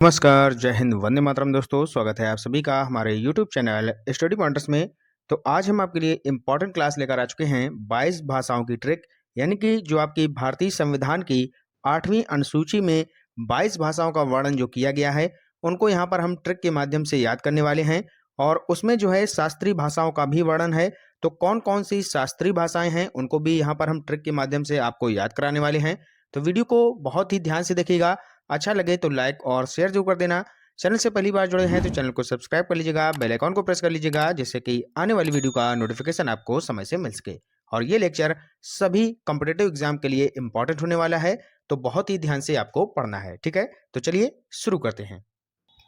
नमस्कार, जय हिंद, वंदे मातरम दोस्तों। स्वागत है आप सभी का हमारे यूट्यूब चैनल स्टडी पॉइंटर्स में। तो आज हम आपके लिए इम्पोर्टेंट क्लास लेकर आ चुके हैं 22 भाषाओं की ट्रिक, यानी कि जो आपकी भारतीय संविधान की 8वीं अनुसूची में 22 भाषाओं का वर्णन जो किया गया है, उनको यहाँ पर हम ट्रिक के माध्यम से याद करने वाले हैं। और उसमें जो है शास्त्रीय भाषाओं का भी वर्णन है। तो कौन कौन सी शास्त्रीय भाषाएं हैं उनको भी यहाँ पर हम ट्रिक के माध्यम से आपको याद कराने वाले हैं। तो वीडियो को बहुत ही ध्यान से देखिएगा। अच्छा लगे तो लाइक और शेयर जरूर कर देना। चैनल से पहली बार जुड़े हैं तो चैनल को सब्सक्राइब कर लीजिएगा, बेल आइकॉन को प्रेस कर लीजिएगा, जिससे कि आने वाली वीडियो का नोटिफिकेशन आपको समय से मिल सके। और ये लेक्चर सभी कॉम्पिटिटिव एग्जाम के लिए इंपॉर्टेंट होने वाला है, तो बहुत ही ध्यान से आपको पढ़ना है। ठीक है, तो चलिए शुरू करते हैं।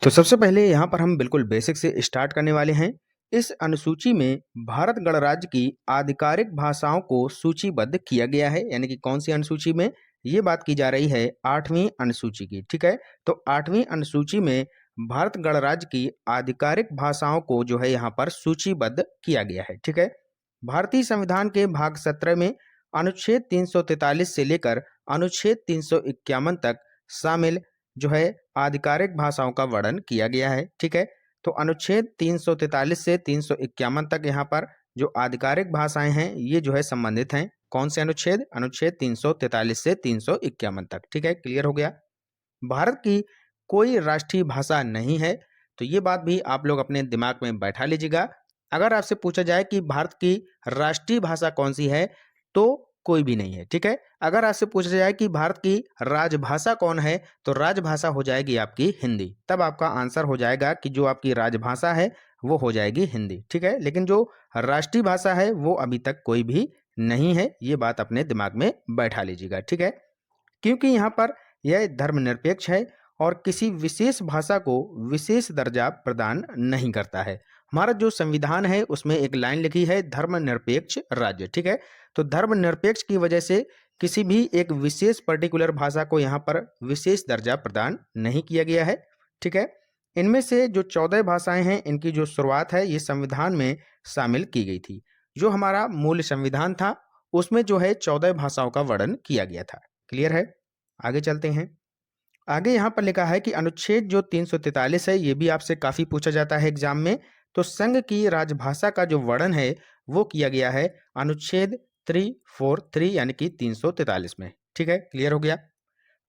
तो सबसे पहले यहाँ पर हम बिल्कुल बेसिक से स्टार्ट करने वाले हैं। इस अनुसूची में भारत गणराज्य की आधिकारिक भाषाओं को सूचीबद्ध किया गया है, यानी कि कौन सी अनुसूची में, ये बात की जा रही है 8वीं अनुसूची की। ठीक है, तो 8वीं अनुसूची में भारत गणराज्य की आधिकारिक भाषाओं को जो है यहाँ पर सूचीबद्ध किया गया है। ठीक है, भारतीय संविधान के भाग 17 में अनुच्छेद 343 से लेकर अनुच्छेद 351 तक शामिल जो है आधिकारिक भाषाओं का वर्णन किया गया है। ठीक है, तो अनुच्छेद 343 से 351 तक यहाँ पर जो आधिकारिक भाषाएं हैं ये जो है संबंधित हैं। कौन से अनुच्छेद? अनुच्छेद 343 से 351 तक। ठीक है, क्लियर हो गया। भारत की कोई राष्ट्रीय भाषा नहीं है, तो ये बात भी आप लोग अपने दिमाग में बैठा लीजिएगा। अगर आपसे पूछा जाए कि भारत की राष्ट्रीय भाषा कौन सी है, तो कोई भी नहीं है। ठीक है, अगर आपसे पूछा जाए कि भारत की राजभाषा कौन है, तो राजभाषा हो जाएगी आपकी हिंदी। तब आपका आंसर हो जाएगा कि जो आपकी राजभाषा है वो हो जाएगी हिंदी। ठीक है, लेकिन जो राष्ट्रीय भाषा है वो अभी तक कोई भी नहीं है, ये बात अपने दिमाग में बैठा लीजिएगा। ठीक है, क्योंकि यहाँ पर यह धर्मनिरपेक्ष है और किसी विशेष भाषा को विशेष दर्जा प्रदान नहीं करता है। हमारा जो संविधान है उसमें एक लाइन लिखी है धर्मनिरपेक्ष राज्य। ठीक है, तो धर्मनिरपेक्ष की वजह से किसी भी एक विशेष पर्टिकुलर भाषा को यहाँ पर विशेष दर्जा प्रदान नहीं किया गया है। ठीक है, इनमें से जो 14 भाषाएं हैं इनकी जो शुरुआत है ये संविधान में शामिल की गई थी। जो हमारा मूल संविधान था उसमें जो है 14 भाषाओं का वर्णन किया गया था। क्लियर है, आगे चलते हैं। आगे यहाँ पर लिखा है कि अनुच्छेद जो 343 है ये भी आपसे काफी पूछा जाता है एग्जाम में। तो संघ की राजभाषा का जो वर्णन है वो किया गया है अनुच्छेद 343 यानी कि 343 में। ठीक है, क्लियर हो गया।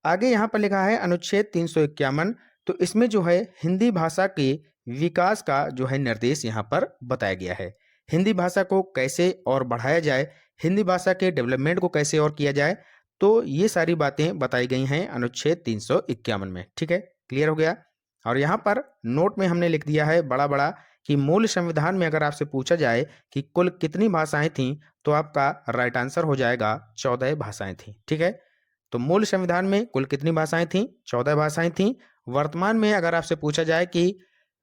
आगे यहाँ पर लिखा है अनुच्छेद 351। तो इसमें जो है हिंदी भाषा के विकास का जो है निर्देश यहाँ पर बताया गया है। हिंदी भाषा को कैसे और बढ़ाया जाए, हिंदी भाषा के डेवलपमेंट को कैसे और किया जाए, तो ये सारी बातें बताई गई हैं अनुच्छेद 351 में। ठीक है, क्लियर हो गया। और यहाँ पर नोट में हमने लिख दिया है बड़ा बड़ा कि मूल संविधान में अगर आपसे पूछा जाए कि कुल कितनी भाषाएं थीं, तो आपका राइट आंसर हो जाएगा 14 भाषाएं थीं। ठीक है, तो मूल संविधान में कुल कितनी भाषाएं थीं? 14 भाषाएं थीं। वर्तमान में अगर आपसे पूछा जाए कि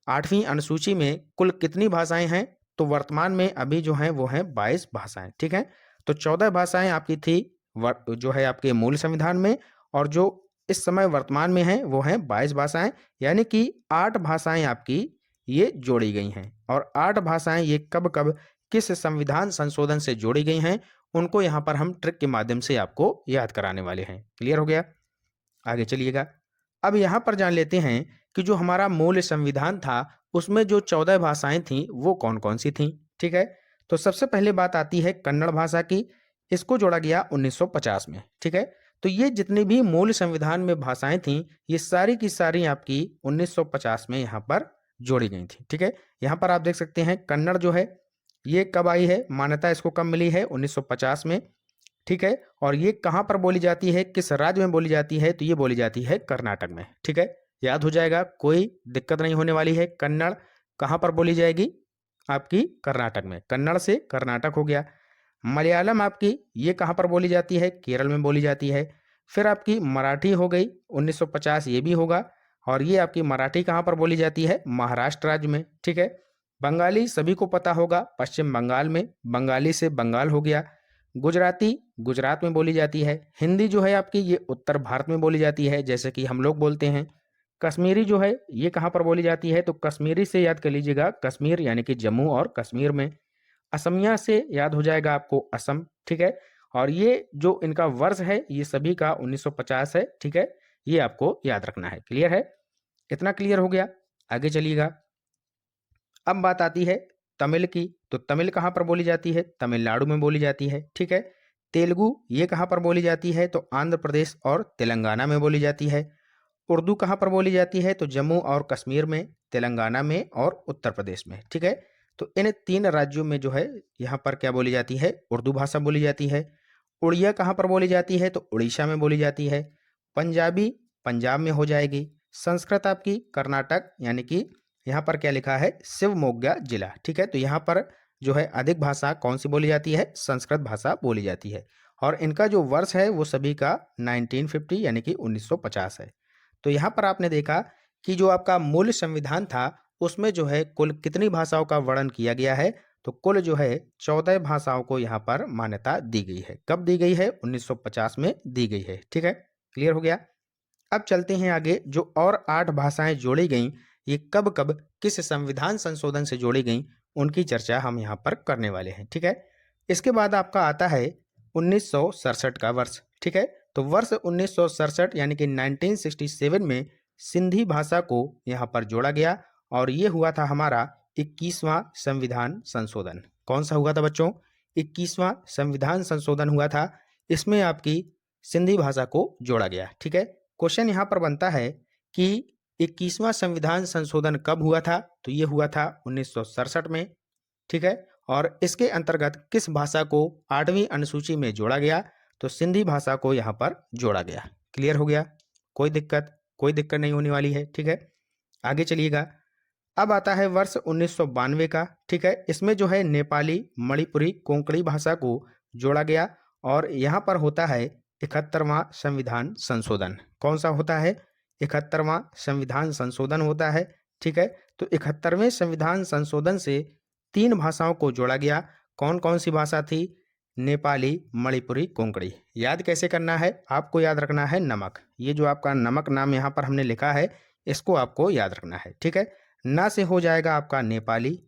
8वीं अनुसूची में कुल कितनी भाषाएं हैं, तो वर्तमान में अभी जो हैं वो हैं 22 भाषाएं। ठीक है, तो 14 भाषाएं आपकी थी जो है आपके मूल संविधान में, और जो इस समय वर्तमान में हैं वो हैं 22 भाषाएं, यानी कि 8 भाषाएं आपकी ये जोड़ी गई हैं। और 8 भाषाएं ये कब कब किस संविधान संशोधन से जोड़ी गई हैं, उनको यहाँ पर हम ट्रिक के माध्यम से आपको याद कराने वाले हैं। क्लियर हो गया, आगे चलिएगा। अब यहाँ पर जान लेते हैं कि जो हमारा मूल संविधान था उसमें जो 14 भाषाएं थीं वो कौन कौन सी थीं। ठीक है, तो सबसे पहले बात आती है कन्नड़ भाषा की। इसको जोड़ा गया 1950 में। ठीक है, तो ये जितनी भी मूल संविधान में भाषाएं थीं ये सारी की सारी आपकी 1950 में यहाँ पर जोड़ी गई थी। ठीक है, यहाँ पर आप देख सकते हैं कन्नड़ जो है ये कब आई है, मान्यता इसको कब मिली है? 1950 में। ठीक है, और ये कहाँ पर बोली जाती है, किस राज्य में बोली जाती है? तो ये बोली जाती है कर्नाटक में। ठीक है, याद हो जाएगा, कोई दिक्कत नहीं होने वाली है। कन्नड़ कहाँ पर बोली जाएगी? आपकी कर्नाटक में। कन्नड़ से कर्नाटक हो गया। मलयालम आपकी ये कहाँ पर बोली जाती है? केरल में बोली जाती है। फिर आपकी मराठी हो गई 1950, ये भी होगा। और ये आपकी मराठी कहाँ पर बोली जाती है? महाराष्ट्र राज्य में। ठीक है, बंगाली सभी को पता होगा, पश्चिम बंगाल में, बंगाली से बंगाल हो गया। गुजराती गुजरात में बोली जाती है। हिंदी जो है आपकी ये उत्तर भारत में बोली जाती है, जैसे कि हम लोग बोलते हैं। कश्मीरी जो है ये कहाँ पर बोली जाती है? तो कश्मीरी से याद कर लीजिएगा कश्मीर, यानी कि जम्मू और कश्मीर में। असमिया से याद हो जाएगा आपको असम। ठीक है, और ये जो इनका वर्ष है ये सभी का 1950 है। ठीक है, ये आपको याद रखना है। क्लियर है, इतना क्लियर हो गया। आगे चलिएगा। अब बात आती है तमिल की, तो तमिल कहाँ पर बोली जाती है? तमिलनाडु में बोली जाती है, ठीक है। तेलुगु ये कहाँ पर बोली जाती है? तो आंध्र प्रदेश और तेलंगाना में बोली जाती है। उर्दू कहाँ पर बोली जाती है? तो जम्मू और कश्मीर में, तेलंगाना में और उत्तर प्रदेश में, ठीक है। तो इन 3 राज्यों में जो है यहाँ पर क्या बोली जाती है? उर्दू भाषा बोली जाती है। उड़िया कहाँ पर बोली जाती है? तो उड़ीसा में बोली जाती है। पंजाबी पंजाब में हो जाएगी। संस्कृत आपकी कर्नाटक, यानी कि यहाँ पर क्या लिखा है? शिवमोग्गा जिला, ठीक है। तो यहाँ पर जो है अधिक भाषा कौन सी बोली जाती है? संस्कृत भाषा बोली जाती है। और इनका जो वर्ष है वो सभी का 1950 यानी कि 1950 है। तो यहाँ पर आपने देखा कि जो आपका मूल संविधान था उसमें जो है कुल कितनी भाषाओं का वर्णन किया गया है? तो कुल जो है 14 भाषाओं को यहाँ पर मान्यता दी गई है। कब दी गई है? 1950 में दी गई है, ठीक है। क्लियर हो गया। अब चलते हैं आगे। जो और 8 भाषाएं जोड़ी गई, ये कब कब किस संविधान संशोधन से जोड़ी गई, उनकी चर्चा हम यहाँ पर करने वाले हैं, ठीक है। इसके बाद आपका आता है 1967 का वर्ष, ठीक है। तो वर्ष 1967 यानी कि 1967 में सिंधी भाषा को यहाँ पर जोड़ा गया और ये हुआ था हमारा 21वां संविधान संशोधन। कौन सा हुआ था बच्चों? 21वां संविधान संशोधन हुआ था। इसमें आपकी सिंधी भाषा को जोड़ा गया, ठीक है। क्वेश्चन यहाँ पर बनता है कि 21वां संविधान संशोधन कब हुआ था? तो ये हुआ था 1967 में, ठीक है। और इसके अंतर्गत किस भाषा को 8वीं अनुसूची में जोड़ा गया? तो सिंधी भाषा को यहाँ पर जोड़ा गया। क्लियर हो गया। कोई दिक्कत नहीं होने वाली है, ठीक है। आगे चलिएगा। अब आता है वर्ष 1992 का, ठीक है। इसमें जो है नेपाली, मणिपुरी, कोंकणी भाषा को जोड़ा गया और यहाँ पर होता है 71वां संविधान संशोधन। कौन सा होता है? 71वां संविधान संशोधन होता है, ठीक है। तो 71वें संविधान संशोधन से 3 भाषाओं को जोड़ा गया। कौन कौन सी भाषा थी? नेपाली, मणिपुरी, कोंकणी। याद कैसे करना है? आपको याद रखना है नमक। ये जो आपका नमक नाम यहाँ पर हमने लिखा है, इसको आपको याद रखना है, ठीक है। ना से हो जाएगा आपका नेपाली,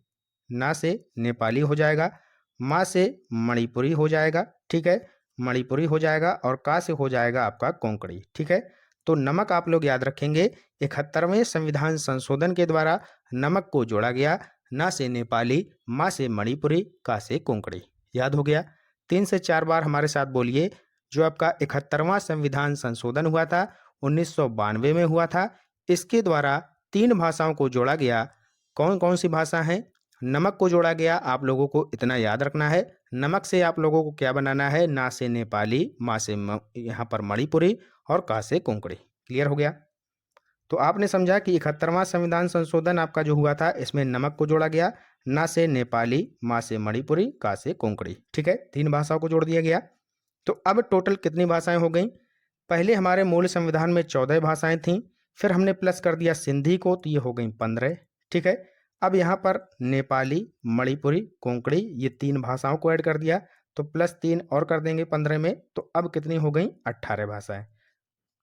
ना से नेपाली हो जाएगा। मा से मणिपुरी हो जाएगा, ठीक है, मणिपुरी हो जाएगा। और का से हो जाएगा आपका कोंकणी, ठीक है। तो नमक आप लोग याद रखेंगे। 71वें संविधान संशोधन के द्वारा नमक को जोड़ा गया। ना से नेपाली, मा से मणिपुरी, का से कोंकणी। याद हो गया। 3 से 4 बार हमारे साथ बोलिए। जो आपका 71वां संविधान संशोधन हुआ था 1992 में हुआ था, इसके द्वारा 3 भाषाओं को जोड़ा गया। कौन कौन सी भाषा हैं? नमक को जोड़ा गया। आप लोगों को इतना याद रखना है। नमक से आप लोगों को क्या बनाना है? ना से नेपाली, मा से यहाँ पर मणिपुरी और का से कोंकणी। क्लियर हो गया। तो आपने समझा कि 71वां संविधान संशोधन आपका जो हुआ था, इसमें नमक को जोड़ा गया। ना से नेपाली, मा से मणिपुरी, का से कोंकणी, ठीक है। 3 भाषाओं को जोड़ दिया गया। तो अब टोटल कितनी भाषाएं हो गई? पहले हमारे मूल संविधान में 14 भाषाएं थीं, फिर हमने प्लस कर दिया सिंधी को, तो ये हो गई 15, ठीक है। अब यहाँ पर नेपाली, मणिपुरी, कोंकणी ये 3 भाषाओं को ऐड कर दिया, तो प्लस 3 और कर देंगे 15 में, तो अब कितनी हो गई? 18 भाषाएं,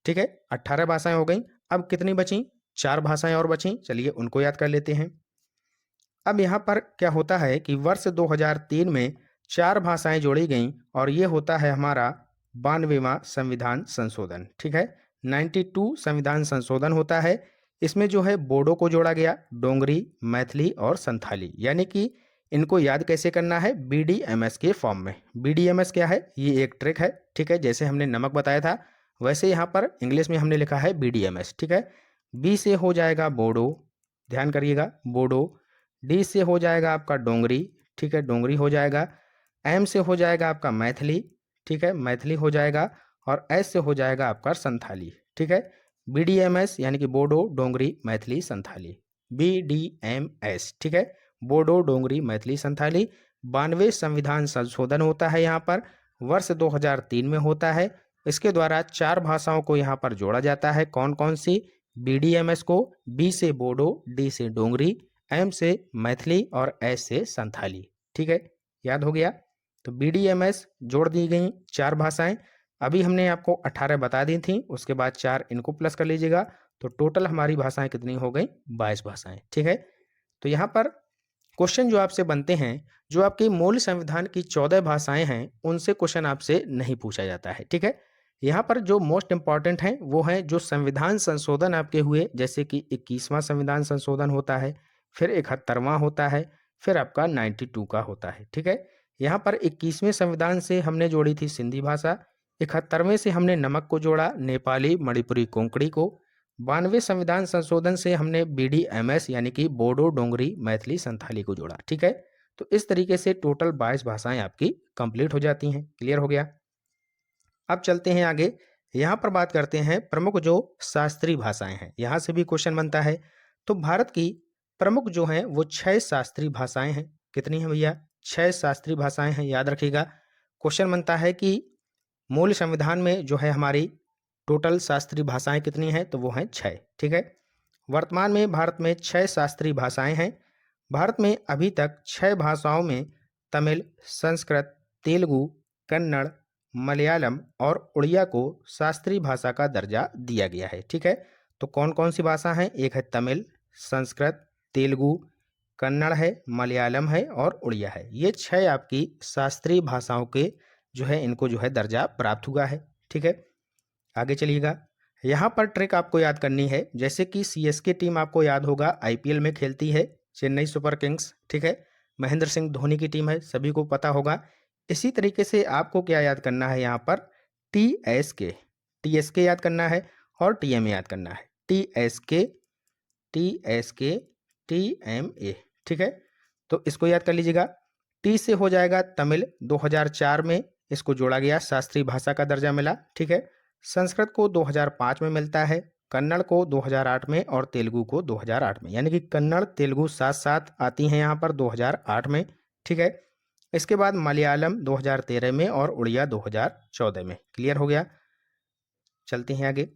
ठीक है। 18 भाषाएं हो गई। अब कितनी बची? 4 भाषाएं और बची। चलिए उनको याद कर लेते हैं। अब यहाँ पर क्या होता है कि वर्ष 2003 में 4 भाषाएं जोड़ी गईं और ये होता है हमारा 92वां संविधान संशोधन, ठीक है। 92 संविधान संशोधन होता है। इसमें जो है बोडो को जोड़ा गया, डोंगरी, मैथिली और संथाली, यानी कि इनको याद कैसे करना है? BDMS के फॉर्म में। BDMS क्या है? ये एक ट्रिक है, ठीक है। जैसे हमने नमक बताया था, वैसे यहाँ पर इंग्लिश में हमने लिखा है BDMS, ठीक है। बी से हो जाएगा बोडो, ध्यान करिएगा, बोडो। डी से हो जाएगा आपका डोंगरी, ठीक है, डोंगरी हो जाएगा। एम से हो जाएगा आपका मैथिली, ठीक है, मैथिली हो जाएगा। और एस से हो जाएगा आपका संथाली, ठीक है। BDMS यानी कि बोडो, डोंगरी, मैथिली, संथाली। BDMS, ठीक है, बोडो, डोंगरी, मैथिली, संथाली। 92वें संविधान संशोधन होता है यहाँ पर, वर्ष 2003 में होता है। इसके द्वारा 4 भाषाओं को यहाँ पर जोड़ा जाता है। कौन कौन सी? BDMS को। बी से बोडो, डी से डोंगरी, एम से मैथिली और एस से संथाली, ठीक है। याद हो गया। तो BDMS जोड़ दी गई 4 भाषाएं। अभी हमने आपको 18 बता दी थी, उसके बाद 4 इनको प्लस कर लीजिएगा, तो टोटल हमारी भाषाएं कितनी हो गई? 22 भाषाएं, ठीक है। तो यहाँ पर क्वेश्चन जो आपसे बनते हैं, जो आपके मूल संविधान की 14 भाषाएं हैं, उनसे क्वेश्चन आपसे नहीं पूछा जाता है, ठीक है। यहाँ पर जो मोस्ट इम्पॉर्टेंट हैं वो हैं जो संविधान संशोधन आपके हुए, जैसे कि 21वां संविधान संशोधन होता है, फिर 71वां होता है, फिर आपका 92 का होता है। ठीक है, यहाँ पर 21वें संविधान से हमने जोड़ी थी सिंधी भाषा, 71वें से हमने नमक को जोड़ा, नेपाली मणिपुरी कोंकणी को, 92वें संविधान संशोधन से हमने BDMS यानी कि बोडो डोंगरी मैथिली संथाली को जोड़ा। ठीक है, तो इस तरीके से टोटल 22 भाषाएं आपकी कंप्लीट हो जाती हैं। क्लियर हो गया। अब चलते हैं आगे, यहाँ पर बात करते हैं प्रमुख जो शास्त्रीय भाषाएं हैं, यहाँ से भी क्वेश्चन बनता है। तो भारत की प्रमुख जो हैं वो 6 शास्त्रीय भाषाएं हैं। कितनी हैं भैया? 6 शास्त्रीय भाषाएं हैं, याद रखिएगा। क्वेश्चन बनता है कि मूल संविधान में जो है हमारी टोटल शास्त्रीय भाषाएं कितनी हैं, तो वो हैं 6। ठीक है, वर्तमान में भारत में 6 शास्त्रीय भाषाएं हैं। भारत में अभी तक 6 भाषाओं में तमिल, संस्कृत, तेलुगु, कन्नड़, मलयालम और उड़िया को शास्त्रीय भाषा का दर्जा दिया गया है। ठीक है, तो कौन कौन सी भाषा हैं? एक है तमिल, संस्कृत, तेलुगु, कन्नड़ है, मलयालम है और उड़िया है। ये 6 आपकी शास्त्रीय भाषाओं के जो है इनको जो है दर्जा प्राप्त हुआ है। ठीक है, आगे चलिएगा। यहाँ पर ट्रिक आपको याद करनी है, जैसे कि CSK टीम आपको याद होगा IPL में खेलती है, चेन्नई सुपर किंग्स। ठीक है, महेंद्र सिंह धोनी की टीम है, सभी को पता होगा। इसी तरीके से आपको क्या याद करना है? यहाँ पर TSK याद करना है और TMA याद करना है। TSK TMA। ठीक है, तो इसको याद कर लीजिएगा। T से हो जाएगा तमिल, 2004 में इसको जोड़ा गया, शास्त्रीय भाषा का दर्जा मिला। ठीक है, संस्कृत को 2005 में मिलता है, कन्नड़ को 2008 में और तेलुगु को 2008 में, यानी कि कन्नड़ तेलुगु साथ साथ आती हैं यहाँ पर 2008 में। ठीक है, इसके बाद मलयालम 2013 में और उड़िया 2014 में। क्लियर हो गया। चलते हैं आगे।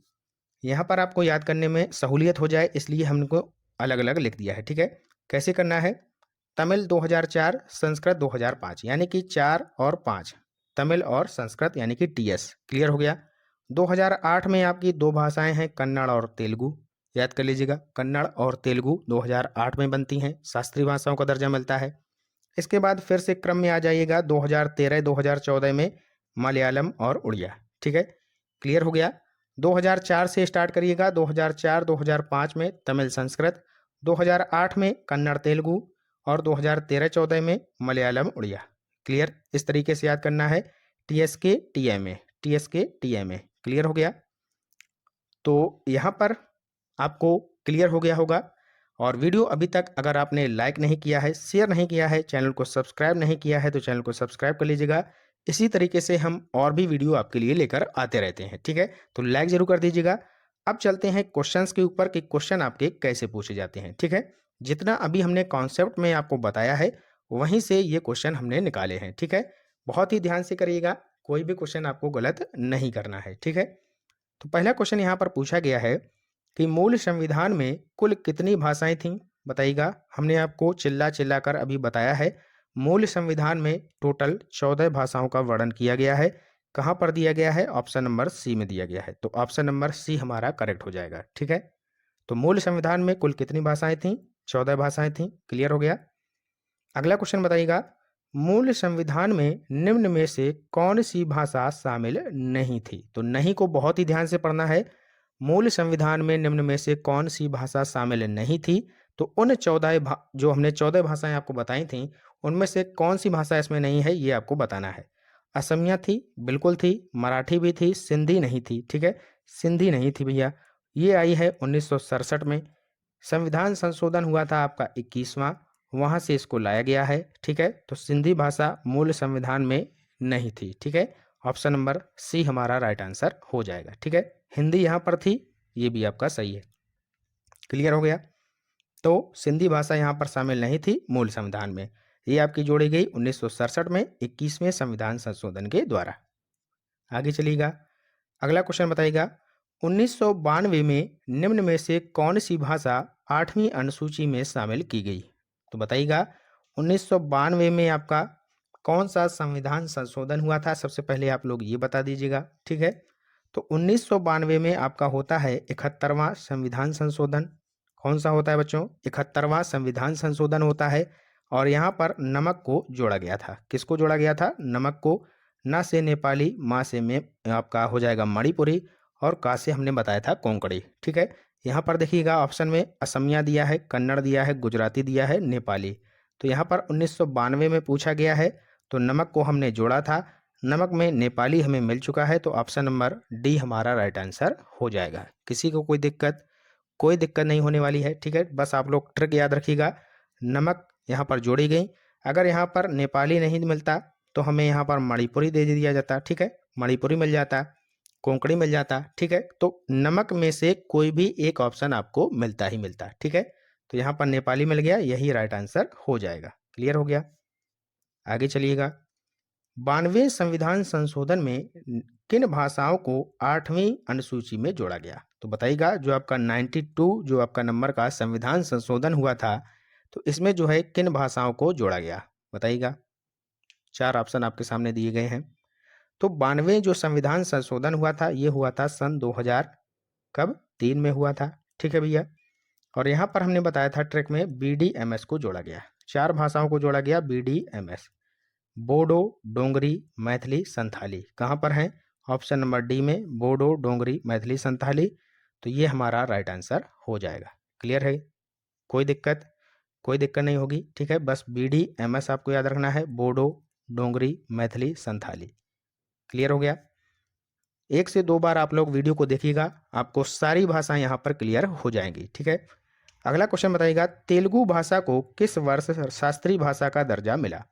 यहाँ पर आपको याद करने में सहूलियत हो जाए इसलिए हमको अलग अलग लिख दिया है। ठीक है, कैसे करना है? तमिल 2004, संस्कृत 2005, यानी कि 4 और 5, तमिल और संस्कृत यानी कि TS। क्लियर हो गया। 2008 में आपकी 2 भाषाएं हैं, कन्नड़ और तेलुगु। याद कर लीजिएगा, कन्नड़ और तेलुगु 2008 में बनती हैं, शास्त्रीय भाषाओं का दर्जा मिलता है। इसके बाद फिर से क्रम में आ जाइएगा, 2013-2014 में मलयालम और उड़िया। ठीक है, क्लियर हो गया। 2004 से स्टार्ट करिएगा, 2004-2005 में तमिल संस्कृत, 2008 में कन्नड़ तेलुगु और 2013-14 में मलयालम उड़िया। क्लियर, इस तरीके से याद करना है। TSK TMA। क्लियर हो गया। तो यहाँ पर आपको क्लियर हो गया होगा। और वीडियो अभी तक अगर आपने लाइक नहीं किया है, शेयर नहीं किया है, चैनल को सब्सक्राइब नहीं किया है, तो चैनल को सब्सक्राइब कर लीजिएगा। इसी तरीके से हम और भी वीडियो आपके लिए लेकर आते रहते हैं। ठीक है, तो लाइक जरूर कर दीजिएगा। अब चलते हैं क्वेश्चंस के ऊपर कि क्वेश्चन आपके कैसे पूछे जाते हैं। ठीक है, जितना अभी हमने कॉन्सेप्ट में आपको बताया है वहीं से ये क्वेश्चन हमने निकाले हैं। ठीक है, बहुत ही ध्यान से करिएगा, कोई भी क्वेश्चन आपको गलत नहीं करना है। ठीक है, तो पहला क्वेश्चन यहाँ पर पूछा गया है कि मूल संविधान में कुल कितनी भाषाएं थीं? बताइएगा। हमने आपको चिल्ला चिल्ला कर अभी बताया है, मूल संविधान में टोटल 14 भाषाओं का वर्णन किया गया है। कहाँ पर दिया गया है? ऑप्शन नंबर C में दिया गया है, तो ऑप्शन नंबर C हमारा करेक्ट हो जाएगा। ठीक है, तो मूल संविधान में कुल कितनी भाषाएं थीं? 14 भाषाएं थीं। क्लियर हो गया। अगला क्वेश्चन बताइएगा, मूल संविधान में निम्न में से कौन सी भाषा शामिल नहीं थी? तो नहीं को बहुत ही ध्यान से पढ़ना है। मूल संविधान में निम्न में से कौन सी भाषा शामिल नहीं थी? तो उन 14 जो हमने 14 भाषाएं आपको बताई थी उनमें से कौन सी भाषा इसमें नहीं है, ये आपको बताना है। असमिया थी, बिल्कुल थी, मराठी भी थी, सिंधी नहीं थी। ठीक है, सिंधी नहीं थी भैया, ये आई है 1967 में। संविधान संशोधन हुआ था आपका 21वां, वहां से इसको लाया गया है। ठीक है, तो सिंधी भाषा मूल संविधान में नहीं थी। ठीक है, ऑप्शन नंबर C हमारा राइट आंसर हो जाएगा। ठीक है, हिंदी यहाँ पर थी, ये भी आपका सही है। क्लियर हो गया। तो सिंधी भाषा यहाँ पर शामिल नहीं थी मूल संविधान में, ये आपकी जोड़ी गई 1967 में 21वें संविधान संशोधन के द्वारा। आगे चलिएगा। अगला क्वेश्चन बताइएगा, 1992 में निम्न में से कौन सी भाषा 8वीं अनुसूची में शामिल की गई? तो बताइएगा 1992 में आपका कौन सा संविधान संशोधन हुआ था? सबसे पहले आप लोग ये बता दीजिएगा। ठीक है, तो 1992 में आपका होता है 71वां संविधान संशोधन। कौन सा होता है बच्चों? 71वां संविधान संशोधन होता है। और यहाँ पर नमक को जोड़ा गया था। किसको जोड़ा गया था? नमक को। ना से नेपाली, मा से में आपका हो जाएगा मणिपुरी, और का से हमने बताया था कोंकणी। ठीक है, यहाँ पर देखिएगा ऑप्शन में असमिया दिया है, कन्नड़ दिया है, गुजराती दिया है, नेपाली। तो यहाँ पर 1992 में पूछा गया है, तो नमक को हमने जोड़ा था, नमक में नेपाली हमें मिल चुका है, तो ऑप्शन नंबर डी हमारा राइट आंसर हो जाएगा। किसी को कोई दिक्कत नहीं होने वाली है। ठीक है, बस आप लोग ट्रिक याद रखिएगा, नमक यहाँ पर जोड़ी गई, अगर यहाँ पर नेपाली नहीं मिलता तो हमें यहाँ पर मणिपुरी दे दिया जाता। ठीक है, मणिपुरी मिल जाता, कोंकणी मिल जाता। ठीक है, तो नमक में से कोई भी एक ऑप्शन आपको मिलता ही मिलता। ठीक है, तो यहाँ पर नेपाली मिल गया, यही राइट आंसर हो जाएगा। क्लियर हो गया, आगे चलिएगा। 92वें संविधान संशोधन में किन भाषाओं को 8वीं अनुसूची में जोड़ा गया? तो बताइएगा, जो आपका 92 जो आपका नंबर का संविधान संशोधन हुआ था, तो इसमें जो है किन भाषाओं को जोड़ा गया बताइएगा। 4 ऑप्शन आपके सामने दिए गए हैं। तो 92 जो संविधान संशोधन हुआ था, ये हुआ था सन 2000 कब 3 में हुआ था। ठीक है भैया, और यहाँ पर हमने बताया था ट्रिक में BDMS को जोड़ा गया, 4 भाषाओं को जोड़ा गया BDMS, बोडो, डोंगरी, मैथिली, संथाली। कहाँ पर है? ऑप्शन नंबर डी में, बोडो, डोंगरी, मैथिली, संथाली। तो ये हमारा राइट आंसर हो जाएगा। क्लियर है, कोई दिक्कत नहीं होगी। ठीक है, बस BDMS आपको याद रखना है, बोडो, डोंगरी, मैथिली, संथाली। क्लियर हो गया, 1 से 2 बार आप लोग वीडियो को देखिएगा, आपको सारी भाषाएं यहाँ पर क्लियर हो जाएंगी। ठीक है, अगला क्वेश्चन बताइएगा, तेलुगु भाषा को किस वर्ष शास्त्रीय भाषा का दर्जा मिला?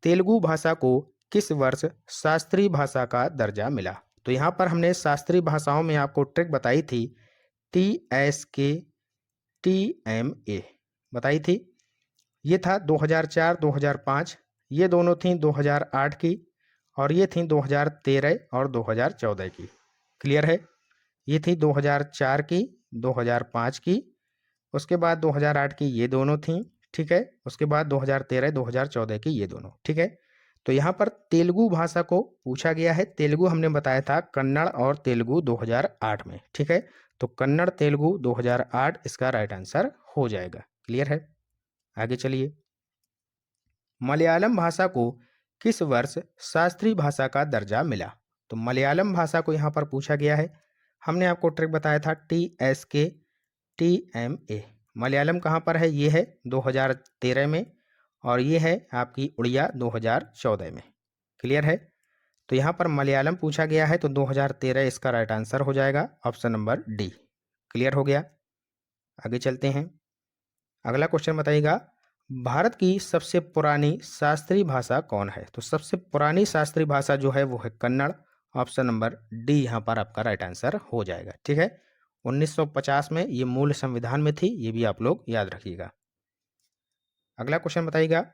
तेलुगु भाषा को किस वर्ष शास्त्रीय भाषा का दर्जा मिला? तो यहाँ पर हमने शास्त्रीय भाषाओं में आपको ट्रिक बताई थी, TSK TMA बताई थी, ये था 2004 2005, ये दोनों थी 2008 की, और ये थी 2013 और 2014 की। क्लियर है, ये थी 2004 की, 2005 की, उसके बाद 2008 की ये दोनों थी। ठीक है, उसके बाद 2013 2014 की ये दोनों। ठीक है, तो यहाँ पर तेलुगु भाषा को पूछा गया है, तेलुगु हमने बताया था कन्नड़ और तेलुगु 2008 में। ठीक है, तो कन्नड़ तेलुगु 2008 इसका राइट आंसर हो जाएगा। क्लियर है, आगे चलिए। मलयालम भाषा को किस वर्ष शास्त्रीय भाषा का दर्जा मिला? तो मलयालम भाषा को यहाँ पर पूछा गया है, हमने आपको ट्रिक बताया था TSK TMA। मलयालम कहाँ पर है? ये है 2013 में, और ये है आपकी उड़िया 2014 में। क्लियर है, तो यहाँ पर मलयालम पूछा गया है, तो 2013 इसका राइट आंसर हो जाएगा, ऑप्शन नंबर डी। क्लियर हो गया, आगे चलते हैं। अगला क्वेश्चन बताइएगा, भारत की सबसे पुरानी शास्त्रीय भाषा कौन है? तो सबसे पुरानी शास्त्रीय भाषा जो है वो है कन्नड़, ऑप्शन नंबर डी यहाँ पर आपका राइट आंसर हो जाएगा। ठीक है, 1950 में ये मूल संविधान में थी, ये भी आप लोग याद रखिएगा। अगला क्वेश्चन बताइएगा,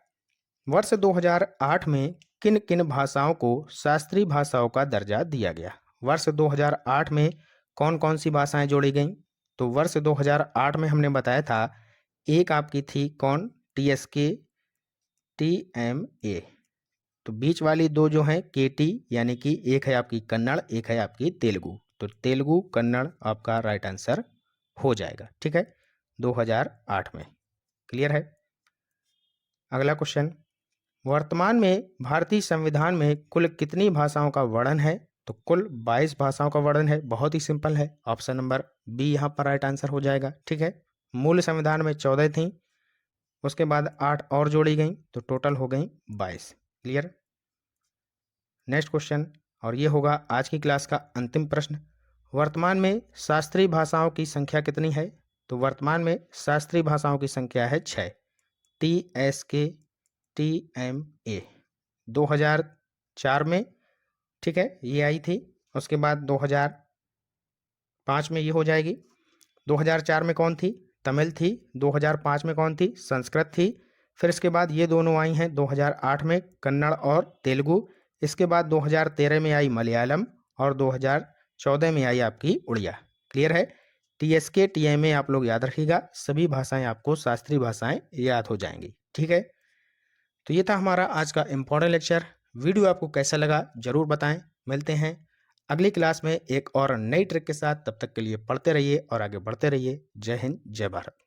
वर्ष 2008 में किन किन भाषाओं को शास्त्रीय भाषाओं का दर्जा दिया गया? वर्ष 2008 में कौन कौन सी भाषाएं जोड़ी गईं? तो वर्ष 2008 में हमने बताया था, एक आपकी थी कौन? TSK TMA, तो बीच वाली दो जो हैं KT, यानी कि एक है आपकी कन्नड़, एक है आपकी तेलुगु, तो तेलुगु कन्नड़ आपका राइट आंसर हो जाएगा। ठीक है, 2008 में। क्लियर है, अगला क्वेश्चन, वर्तमान में भारतीय संविधान में कुल कितनी भाषाओं का वर्णन है? तो कुल 22 भाषाओं का वर्णन है, बहुत ही सिंपल है, ऑप्शन नंबर बी यहाँ पर राइट आंसर हो जाएगा। ठीक है, मूल संविधान में 14 थी, उसके बाद 8 और जोड़ी गई, तो टोटल हो गई 22। क्लियर, नेक्स्ट क्वेश्चन, और ये होगा आज की क्लास का अंतिम प्रश्न, वर्तमान में शास्त्रीय भाषाओं की संख्या कितनी है? तो वर्तमान में शास्त्रीय भाषाओं की संख्या है 6। TSK TMA 2004 में, ठीक है, ये आई थी, उसके बाद 2005 में ये हो जाएगी। 2004 में कौन थी? तमिल थी। 2005 में कौन थी? संस्कृत थी। फिर इसके बाद ये दोनों आई हैं 2008 में, कन्नड़ और तेलुगु। इसके बाद 2013 में आई मलयालम, और 2014 में आई आपकी उड़िया। क्लियर है, TSK TMA आप लोग याद रखिएगा, सभी भाषाएं आपको शास्त्रीय भाषाएं याद हो जाएंगी। ठीक है, तो ये था हमारा आज का इम्पोर्टेंट लेक्चर। वीडियो आपको कैसा लगा जरूर बताएं। मिलते हैं अगली क्लास में एक और नई ट्रिक के साथ, तब तक के लिए पढ़ते रहिए और आगे बढ़ते रहिए। जय हिंद, जय भारत।